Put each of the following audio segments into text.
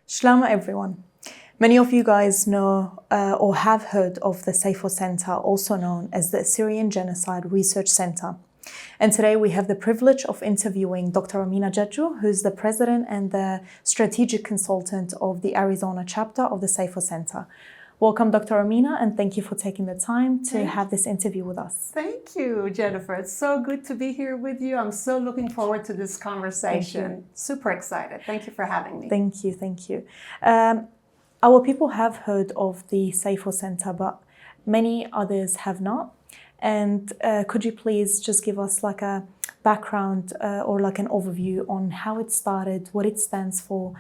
Shalom everyone. Many of you guys know or have heard of the SEYFO Center, also known as the Assyrian Genocide Research Center. And today we have the privilege of interviewing Dr. Ramina Jajoo, who's the president and the strategic consultant of the Arizona chapter of the SEYFO Center. Welcome, Dr. Ramina, and thank you for taking the time to have this interview with us. Thank you, Jennifer. It's so good to be here with you. I'm so looking forward to this conversation. Super excited. Thank you for having me. Thank you, thank you. Our people have heard of the SEYFO Center, but many others have not. And could you please just give us like a background or like an overview on how it started, what it stands for,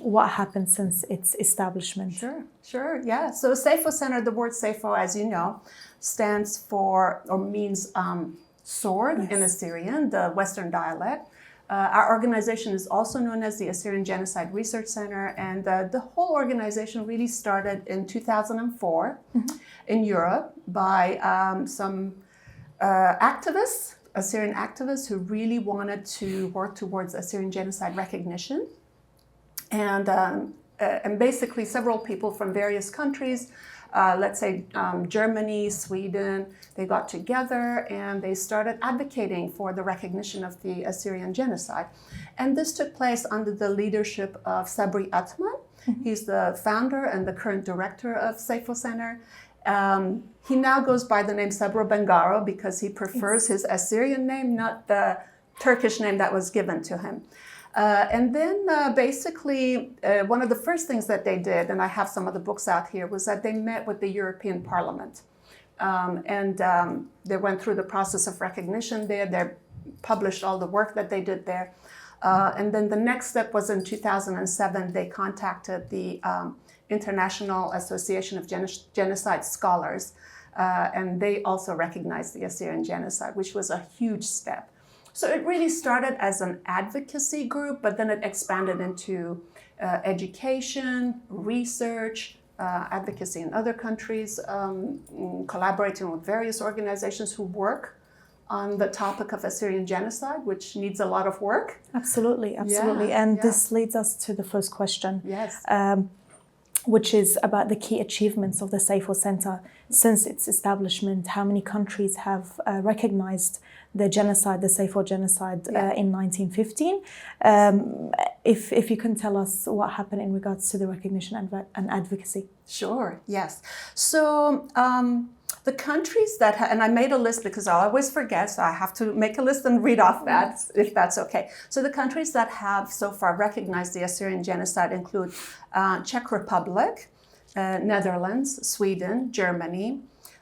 what happened since its establishment? Sure, yeah. So SEYFO Center, the word SEYFO, as you know, stands for or means sword in Assyrian, the Western dialect. Our organization is also known as the Assyrian Genocide Research Center, and the whole organization really started in 2004 in Europe by some activists, Assyrian activists, who really wanted to work towards Assyrian genocide recognition. And basically several people from various countries, let's say Germany, Sweden, they got together and they started advocating for the recognition of the Assyrian genocide. And this took place under the leadership of Sabri Atman. He's the founder and the current director of SEYFO Center. He now goes by the name Sabro Bengaro because he prefers his Assyrian name, not the Turkish name that was given to him. And then basically one of the first things that they did, and I have some of the books out here, was that they met with the European Parliament. They went through the process of recognition there. They published all the work that they did there. And then the next step was in 2007, they contacted the International Association of Genocide Scholars. And they also recognized the Assyrian genocide, which was a huge step. So it really started as an advocacy group, but then it expanded into education, research, advocacy in other countries, collaborating with various organizations who work on the topic of Assyrian genocide, which needs a lot of work. Absolutely. And this leads us to the first question. Yes. Which is about the key achievements of the SEYFO Center since its establishment. How many countries have recognized the genocide, the SEYFO genocide in 1915? If you can tell us what happened in regards to the recognition and advocacy. Sure, yes. So the countries that and I made a list because I always forget, so I have to make a list and read off that, if that's okay. So the countries that have so far recognized the Assyrian genocide include Czech Republic, Netherlands, Sweden, Germany,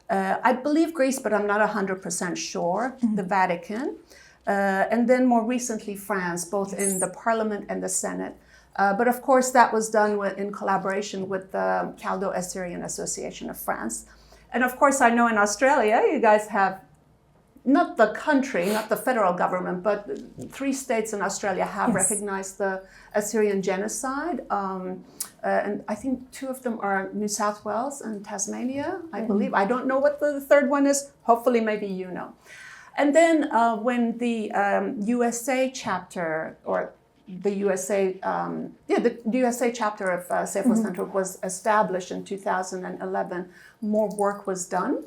I believe Greece, but I'm not 100% sure, the Vatican, and then more recently France, both in the Parliament and the Senate. But of course that was done in collaboration with the Assyrian Association of France. And of course, I know in Australia, you guys have, not the country, not the federal government, but 3 states in Australia have recognized the Assyrian genocide. And I think 2 of them are New South Wales and Tasmania, I believe. I don't know what the third one is. Hopefully, maybe you know. And then when the USA chapter, or the USA, the USA chapter of SEYFO Center was established in 2011, more work was done,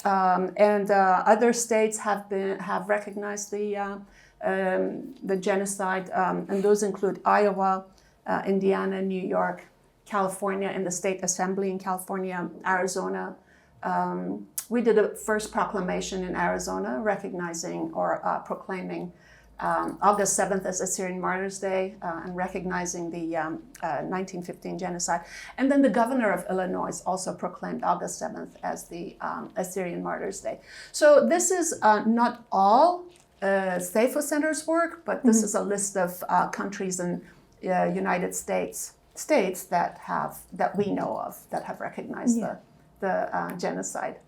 and other states have recognized the genocide, and those include Iowa, Indiana, New York, California, and the State Assembly in California, Arizona. We did a first proclamation in Arizona recognizing or proclaiming August 7th as Assyrian Martyrs' Day and recognizing the 1915 genocide. And then the governor of Illinois also proclaimed August 7th as the Assyrian Martyrs' Day. So this is not all SEYFO Center's work, but this is a list of countries in United States that we know of that have recognized the genocide.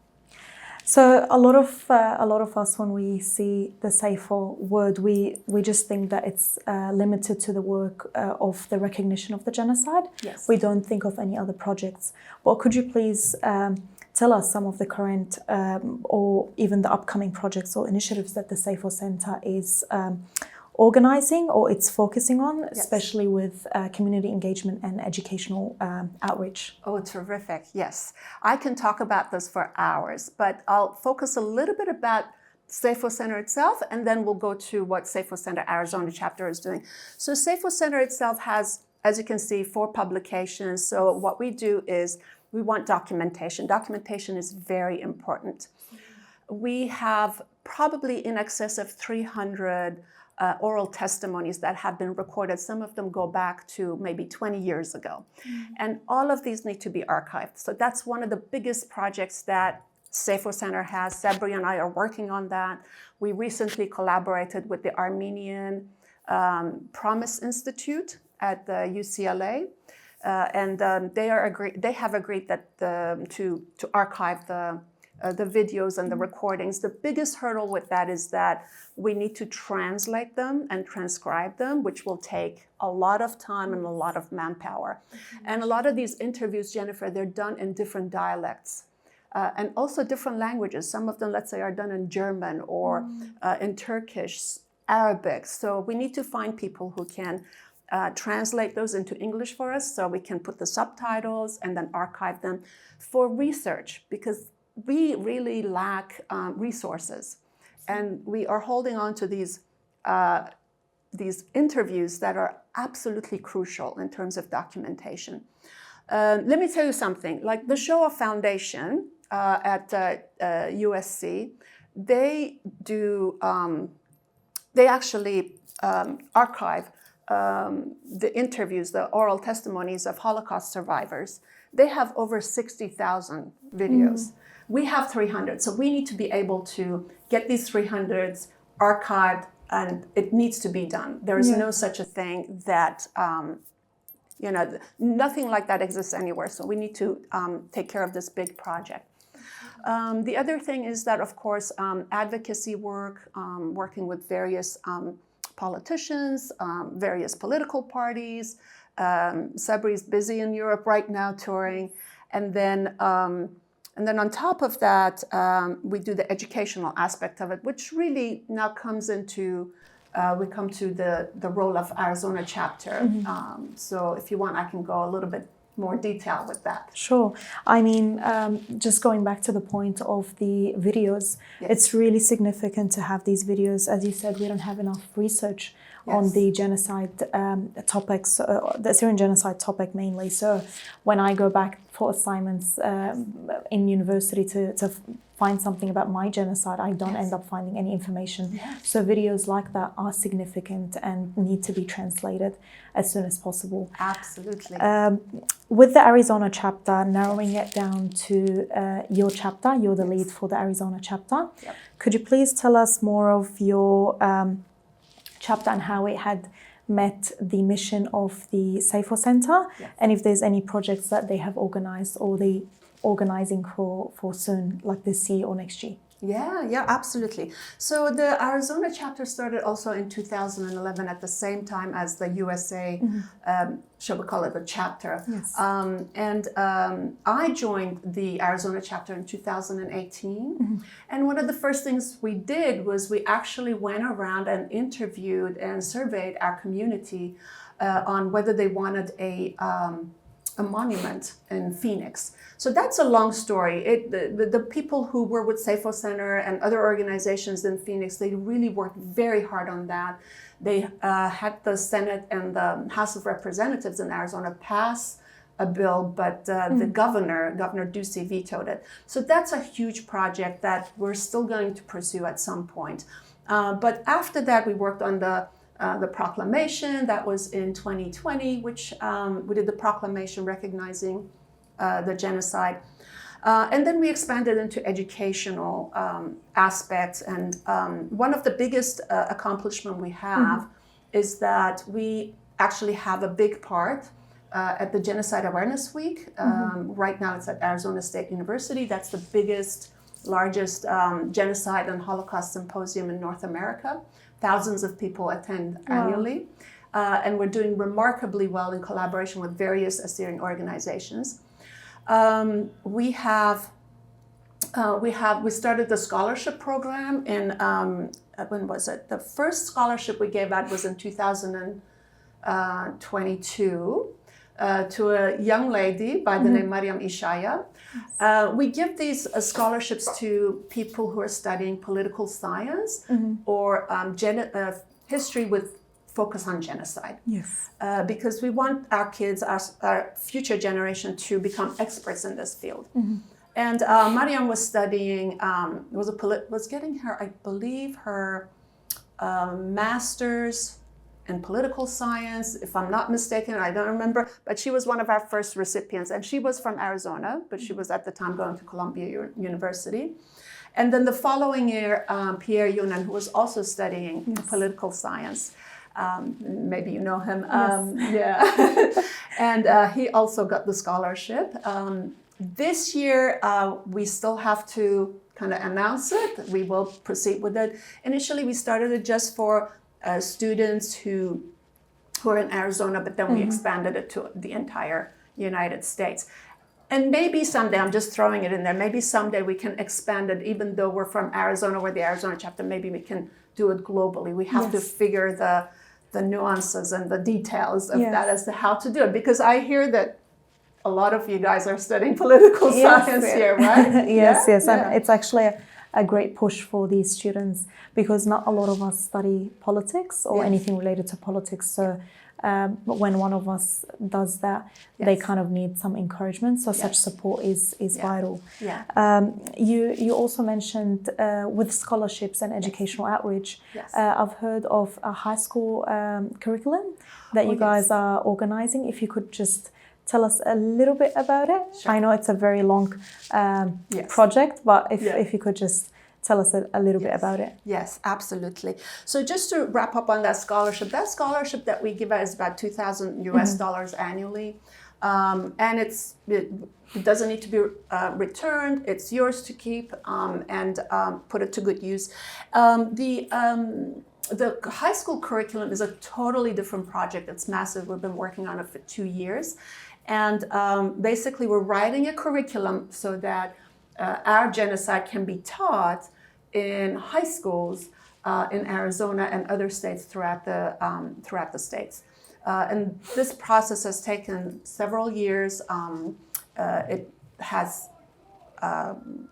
So a lot of us, when we see the SEYFO word, we just think that it's limited to the work of the recognition of the genocide. Yes. We don't think of any other projects. But could you please tell us some of the current or even the upcoming projects or initiatives that the SEYFO Center is organizing or it's focusing on, especially with community engagement and educational outreach? Oh, terrific. Yes. I can talk about this for hours, but I'll focus a little bit about SEYFO Center itself, and then we'll go to what SEYFO Center Arizona chapter is doing. So SEYFO Center itself has, as you can see, 4 publications. So what we do is we want documentation. Documentation is very important. We have probably in excess of 300 oral testimonies that have been recorded. Some of them go back to maybe 20 years ago. And all of these need to be archived. So that's one of the biggest projects that SEYFO Center has. Sabri and I are working on that. We recently collaborated with the Armenian Promise Institute at the UCLA. They have agreed that to archive the videos and the recordings. The biggest hurdle with that is that we need to translate them and transcribe them, which will take a lot of time and a lot of manpower. And a lot of these interviews, Jennifer, they're done in different dialects and also different languages. Some of them, let's say, are done in German or in Turkish, Arabic. So we need to find people who can translate those into English for us so we can put the subtitles and then archive them for research, because we really lack resources, and we are holding on to these interviews that are absolutely crucial in terms of documentation. Let me tell you something. Like the Shoah Foundation at USC, they actually archive the interviews, the oral testimonies of Holocaust survivors. They have over 60,000 videos. We have 300, so we need to be able to get these 300s archived, and it needs to be done. There is no such a thing that, nothing like that exists anywhere, so we need to take care of this big project. The other thing is that, of course, advocacy work, working with various politicians, various political parties. Sabri is busy in Europe right now touring, and then on top of that, we do the educational aspect of it, which really now comes into, we come to the role of Arizona chapter. So if you want, I can go a little bit more detail with that. Sure. I mean, just going back to the point of the videos, it's really significant to have these videos. As you said, we don't have enough research on the genocide topics, the Assyrian genocide topic mainly. So when I go back for assignments in university to find something about my genocide, I don't end up finding any information. So videos like that are significant and need to be translated as soon as possible. Absolutely. With the Arizona chapter, narrowing it down to your chapter, you're the lead for the Arizona chapter. Could you please tell us more of your chapter and how it had met the mission of the SEYFO Center, and if there's any projects that they have organized or they organizing for soon, like this year or next year? Yeah, absolutely. So the Arizona chapter started also in 2011 at the same time as the USA, shall we call it the chapter. I joined the Arizona chapter in 2018. And one of the first things we did was we actually went around and interviewed and surveyed our community on whether they wanted a monument in Phoenix. So that's a long story. The people who were with SEYFO Center and other organizations in Phoenix, they really worked very hard on that. They had the Senate and the House of Representatives in Arizona pass a bill, but the Governor Ducey, vetoed it. So that's a huge project that we're still going to pursue at some point. But after that, we worked on the proclamation. That was in 2020, which we did the proclamation recognizing the genocide. And then we expanded into educational aspects. And one of the biggest accomplishments we have is that we actually have a big part at the Genocide Awareness Week. Right now it's at Arizona State University. That's the biggest, largest genocide and Holocaust symposium in North America. Thousands of people attend annually. And we're doing remarkably well in collaboration with various Assyrian organizations. We have we started the scholarship program in when was it? The first scholarship we gave out was in 2022 to a young lady by the name Mariam Ishaya. We give these scholarships to people who are studying political science or history with focus on genocide. Yes. Because we want our kids, our future generation, to become experts in this field. And Mariam was studying, was getting her, I believe, her master's in political science, if I'm not mistaken, I don't remember, but she was one of our first recipients. And she was from Arizona, but she was at the time going to Columbia University. And then the following year, Pierre Yunan, who was also studying political science, maybe you know him, and he also got the scholarship. This year, we still have to kind of announce it. We will proceed with it. Initially, we started it just for students who are in Arizona, but then we expanded it to the entire United States. And maybe someday, I'm just throwing it in there, maybe someday we can expand it, even though we're from Arizona, we're the Arizona chapter, maybe we can do it globally. We have to figure the nuances and the details of that as to how to do it. Because I hear that a lot of you guys are studying political science here, right? Yes. And it's actually a great push for these students because not a lot of us study politics or anything related to politics. So when one of us does that, they kind of need some encouragement. So such support is vital. You also mentioned with scholarships and educational outreach, I've heard of a high school curriculum that you guys are organizing. If you could just tell us a little bit about it. Sure. I know it's a very long project, but if you could just tell us a little bit about it. Yes, absolutely. So just to wrap up on that scholarship that we give out is about $2,000 US annually. And it doesn't need to be returned. It's yours to keep and put it to good use. The high school curriculum is a totally different project. It's massive. We've been working on it for 2 years. And basically, we're writing a curriculum so that our genocide can be taught in high schools in Arizona and other states throughout the states. And this process has taken several years. It has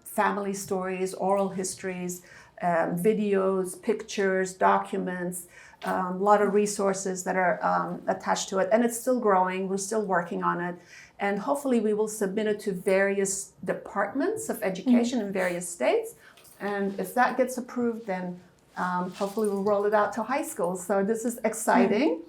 family stories, oral histories, videos, pictures, documents, a lot of resources that are attached to it. And it's still growing. We're still working on it. And hopefully we will submit it to various departments of education in various states. And if that gets approved, then hopefully we'll roll it out to high schools. So this is exciting.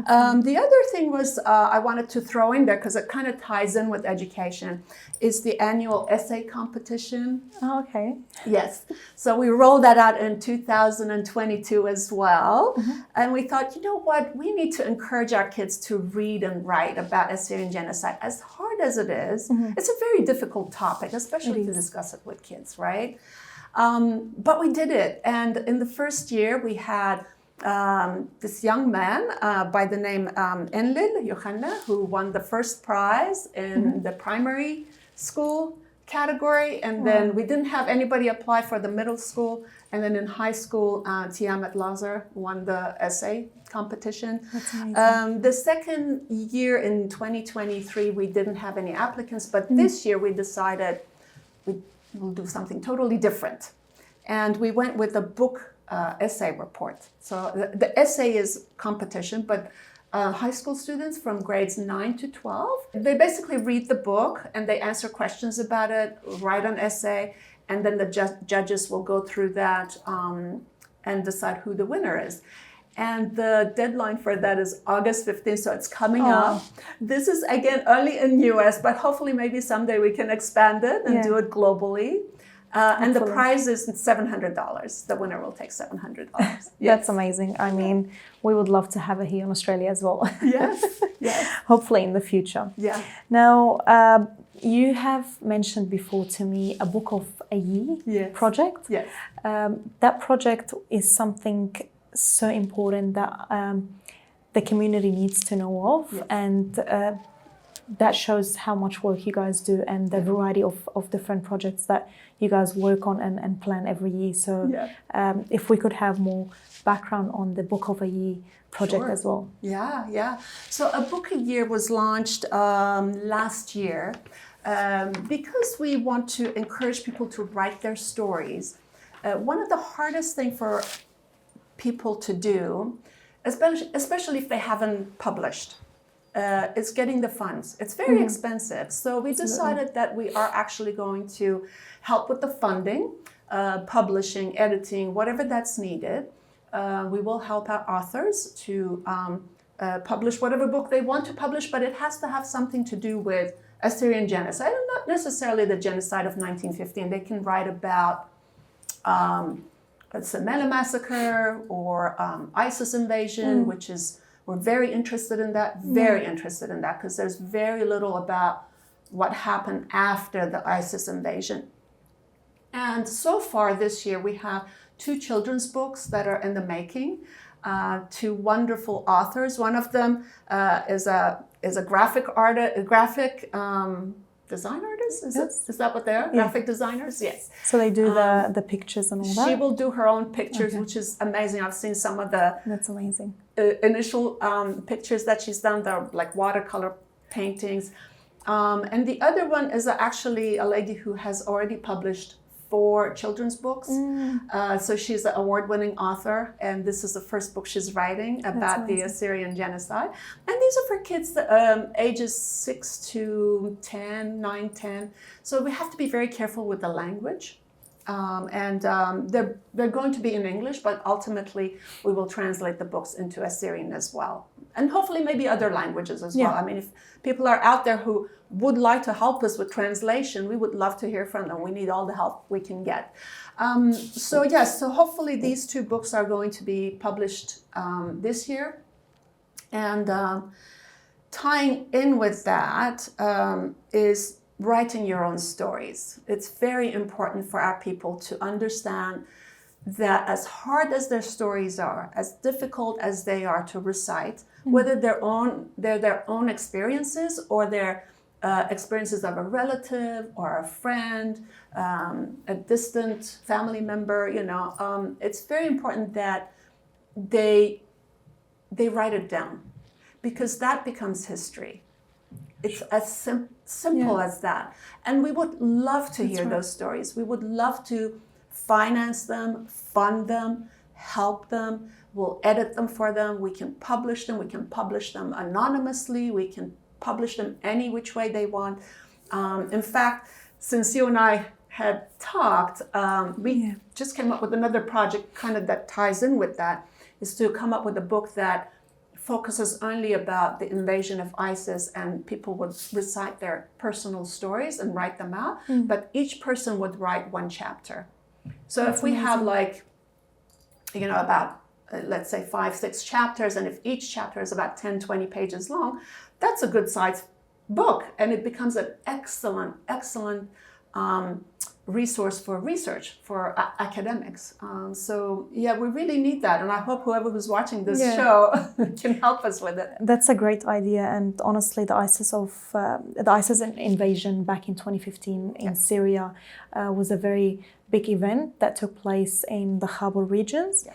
The other thing was I wanted to throw in there, because it kind of ties in with education, is the annual essay competition. Oh, okay. Yes. So we rolled that out in 2022 as well. And we thought, you know what, we need to encourage our kids to read and write about Assyrian genocide. As hard as it is, it's a very difficult topic, especially to discuss it with kids, right? But we did it. And in the first year, we had this young man by the name Enlil Yohanna, who won the first prize in the primary school category. And then we didn't have anybody apply for the middle school. And then in high school, Tiamat Lazar won the essay competition. That's amazing. The second year in 2023, we didn't have any applicants. But this year, we decided we'll do something totally different. And we went with a book essay report. So the essay is competition, but high school students from grades 9 to 12, they basically read the book and they answer questions about it, write an essay, and then the judges will go through that and decide who the winner is. And the deadline for that is August 15th, so it's coming up. This is, again, only in US, but hopefully maybe someday we can expand it and do it globally. And the prize is $700. The winner will take $700. Yes. That's amazing. I mean, we would love to have it here in Australia as well. Yes. Hopefully in the future. Yeah. Now, you have mentioned before to me a book of a year project. Yes. That project is something so important that the community needs to know of. Yes. And that shows how much work you guys do and the variety of different projects that you guys work on and plan every year. So if we could have more background on the Book of a Year project as well. Yeah. So a book a year was launched last year because we want to encourage people to write their stories. One of the hardest things for people to do, especially if they haven't published, is getting the funds. It's very expensive. So we decided that we are actually going to help with the funding, publishing, editing, whatever that's needed. We will help our authors to publish whatever book they want to publish, but it has to have something to do with Assyrian genocide, and not necessarily the genocide of 1915. They can write about the Semele massacre or ISIS invasion, which is, we're very interested in that, because there's very little about what happened after the ISIS invasion. And so far this year, we have 2 children's books that are in the making, 2 wonderful authors. One of them is a graphic design artist? Is that what they are? Yeah. Graphic designers? Yes. So they do the pictures and all that? She will do her own pictures, which is amazing. I've seen some of the That's amazing. Initial pictures that she's done. They're like watercolor paintings. And the other one is actually a lady who has already published 4 children's books. So she's an award-winning author, and this is the first book she's writing about the Assyrian genocide. And these are for kids ages 6 to 10, 9, 10. So we have to be very careful with the language. They're going to be in English, but ultimately we will translate the books into Assyrian as well. And hopefully maybe other languages as well. I mean, if people are out there who would like to help us with translation, we would love to hear from them. We need all the help we can get. So hopefully these 2 books are going to be published this year. And tying in with that is writing your own stories. It's very important for our people to understand that as hard as their stories are, as difficult as they are to recite, whether they're their own experiences or their experiences of a relative or a friend, a distant family member, it's very important that they write it down, because that becomes history. It's as simple as that. And we would love to hear those stories. We would love to finance them, fund them, help them. We'll edit them for them. We can publish them. We can publish them anonymously. We can publish them any which way they want. In fact, since you and I had talked, we just came up with another project kind of that ties in with that, is to come up with a book that focuses only about the invasion of ISIS, and people would recite their personal stories and write them out, but each person would write 1 chapter. So if we have about, let's say 5, 6 chapters, and if each chapter is about 10, 20 pages long, that's a good sized book, and it becomes an excellent resource for research for academics. We really need that, and I hope whoever was watching this show can help us with it. That's a great idea, and honestly, the ISIS invasion back in 2015 in Syria was a very big event that took place in the Khabur regions.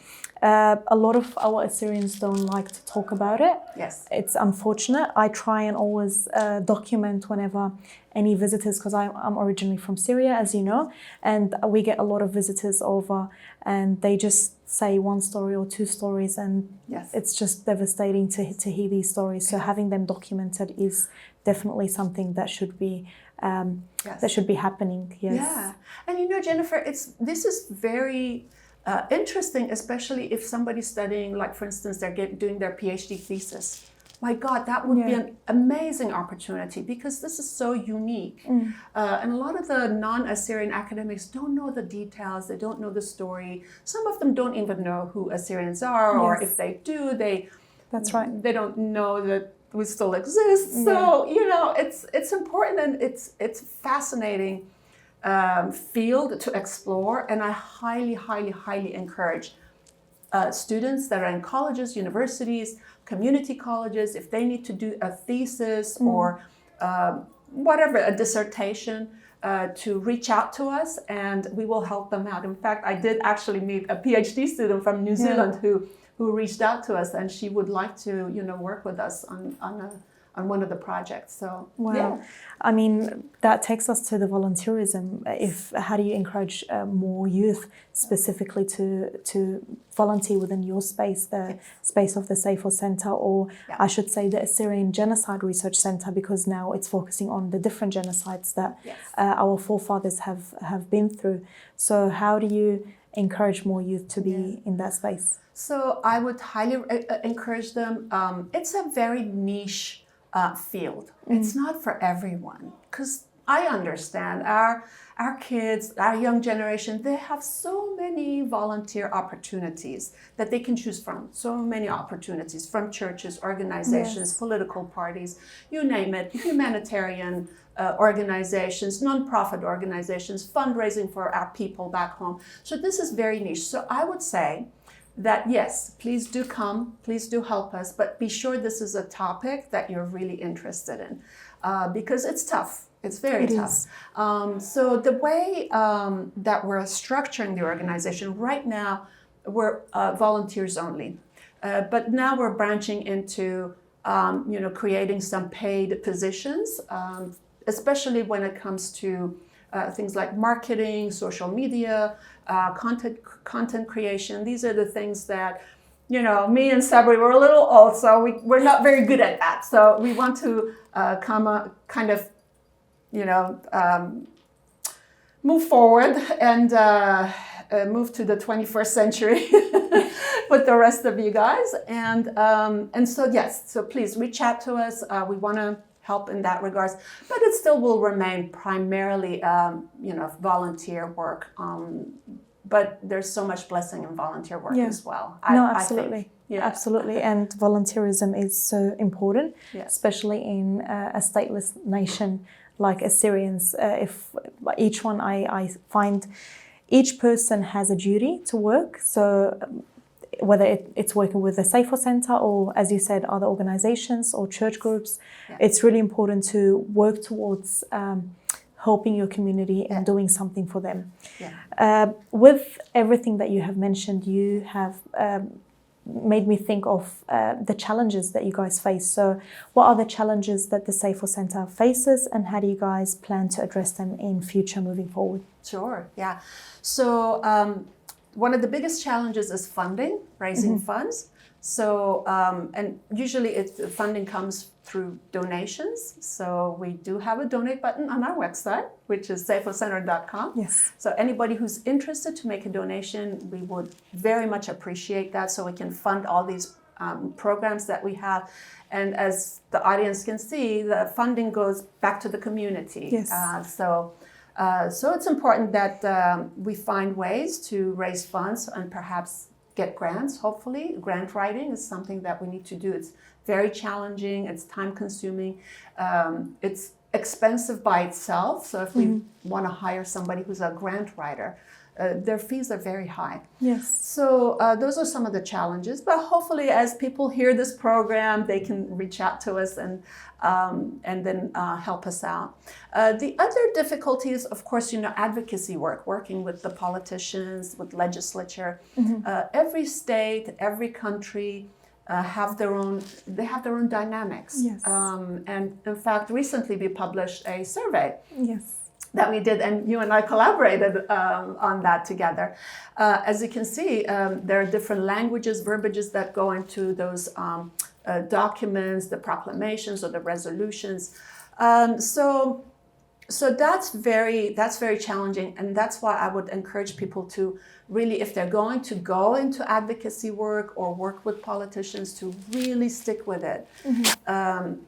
A lot of our Assyrians don't like to talk about it. It's unfortunate. I try and always document whenever any visitors, because I'm originally from Syria, as you know, and we get a lot of visitors over, and they just say 1 story or 2 stories, and it's just devastating to hear these stories. So having them documented is definitely something that should be happening. And Jennifer, this is very interesting, especially if somebody's studying, like for instance, they're doing their PhD thesis. My God, that would be an amazing opportunity, because this is so unique. And a lot of the non-Assyrian academics don't know the details, they don't know the story. Some of them don't even know who Assyrians are, or if they do, they don't know that we still exist. So, it's important, and it's fascinating field to explore, and I highly, highly, highly encourage students that are in colleges, universities, community colleges, if they need to do a thesis or whatever, a dissertation, to reach out to us, and we will help them out. In fact, I did actually meet a PhD student from New Zealand who reached out to us, and she would like to, work with us on one of the projects. So, wow. Yeah. I mean, that takes us to the volunteerism. How do you encourage more youth specifically to volunteer within your space, the space of the SEYFO Center, or I should say the Assyrian Genocide Research Center, because now it's focusing on the different genocides that our forefathers have been through. So how do you encourage more youth to be in that space? So I would highly encourage them. It's a very niche field. It's not for everyone, because I understand our kids, our young generation, they have so many volunteer opportunities that they can choose from. So many opportunities from churches, organizations, political parties, you name it, humanitarian organizations, nonprofit organizations, fundraising for our people back home. So this is very niche. So I would say that yes, please do come, please do help us, but be sure this is a topic that you're really interested in, because it's tough. It's very tough. So the way that we're structuring the organization right now, we're volunteers only, but now we're branching into creating some paid positions, especially when it comes to things like marketing, social media, content creation. These are the things that, me and Sabri, we're a little old, so we're not very good at that. So we want to move forward and move to the 21st century with the rest of you guys. And so, yes, so please reach out to us. We want to help in that regards, but it still will remain primarily, volunteer work. But there's so much blessing in volunteer work as well. Absolutely. Absolutely. And volunteerism is so important, especially in a stateless nation like Assyrians. If each one, I find each person has a duty to work. So whether it's working with the SEYFO Center or, as you said, other organizations or church groups, it's really important to work towards helping your community and doing something for them. With everything that you have mentioned, you have made me think of the challenges that you guys face. So what are the challenges that the SEYFO Center faces, and how do you guys plan to address them in future moving forward? Sure, yeah. So one of the biggest challenges is funding, raising funds. So, and usually funding comes through donations. So we do have a donate button on our website, which is SEYFOCenter.com. Yes. So anybody who's interested to make a donation, we would very much appreciate that, so we can fund all these programs that we have. And as the audience can see, the funding goes back to the community. Yes. So it's important that we find ways to raise funds and perhaps get grants, hopefully. Grant writing is something that we need to do. It's very challenging, it's time consuming, it's expensive by itself. So if we want to hire somebody who's a grant writer, their fees are very high. Yes. So those are some of the challenges, but hopefully as people hear this program, they can reach out to us and then help us out. The other difficulty is, of course, advocacy work, working with the politicians, with legislature. Every state, every country have their own dynamics. Yes. And in fact, recently we published a survey. Yes. That we did, and you and I collaborated on that together. As you can see, there are different languages, verbiages that go into those documents, the proclamations or the resolutions. So that's very challenging, and that's why I would encourage people to really, if they're going to go into advocacy work or work with politicians, to really stick with it.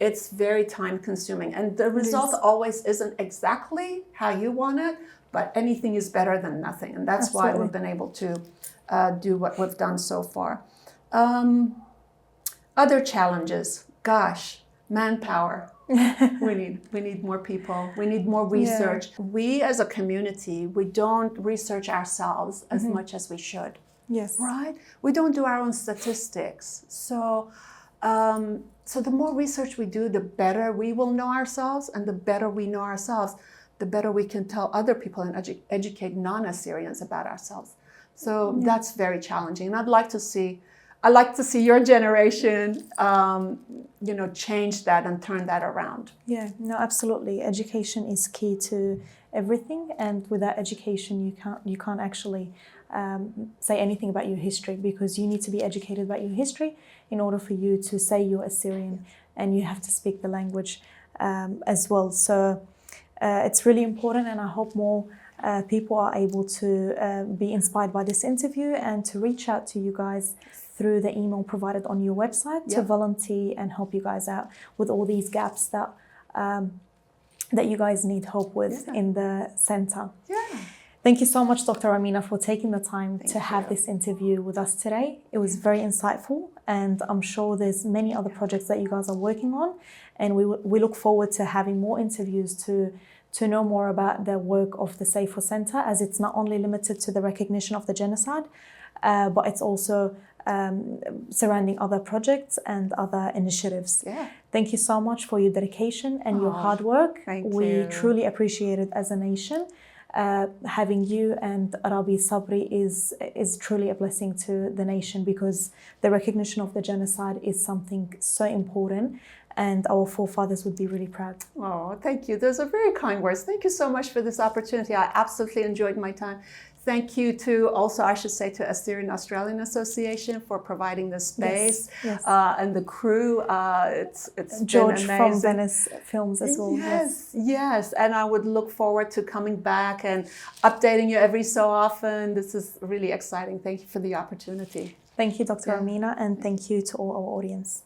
It's very time consuming, and the result always isn't exactly how you want it, but anything is better than nothing, and that's why we've been able to do what we've done so far. Other challenges, manpower. we need more people. We need more research. We as a community, we don't research ourselves as much as we should. Yes. Right? We don't do our own statistics. So So the more research we do, the better we will know ourselves, and the better we know ourselves, the better we can tell other people and educate non-Assyrians about ourselves. So that's very challenging. And I'd like to see your generation, change that and turn that around. Yeah, no, absolutely. Education is key to everything, and without education, you can't actually say anything about your history, because you need to be educated about your history in order for you to say you're Assyrian, and you have to speak the language as well. So it's really important, and I hope more people are able to be inspired by this interview and to reach out to you guys through the email provided on your website to volunteer and help you guys out with all these gaps that you guys need help with in the center. Thank you so much, Dr. Ramina, for taking the time to have this interview with us today. It was very insightful, and I'm sure there's many other projects that you guys are working on, and we look forward to having more interviews to know more about the work of the SEYFO Center, as it's not only limited to the recognition of the genocide, but it's also surrounding other projects and other initiatives. Thank you so much for your dedication and your hard work. We truly appreciate it as a nation. Having you and Rabi Sabri is truly a blessing to the nation, because the recognition of the genocide is something so important, and our forefathers would be really proud. Oh, thank you. Those are very kind words. Thank you so much for this opportunity. I absolutely enjoyed my time. Thank you to also, I should say, to Assyrian Australian Association for providing the space, and the crew. It's George been amazing. from Venice Films as well. Yes. And I would look forward to coming back and updating you every so often. This is really exciting. Thank you for the opportunity. Thank you, Dr. Ramina, and thank you to all our audience.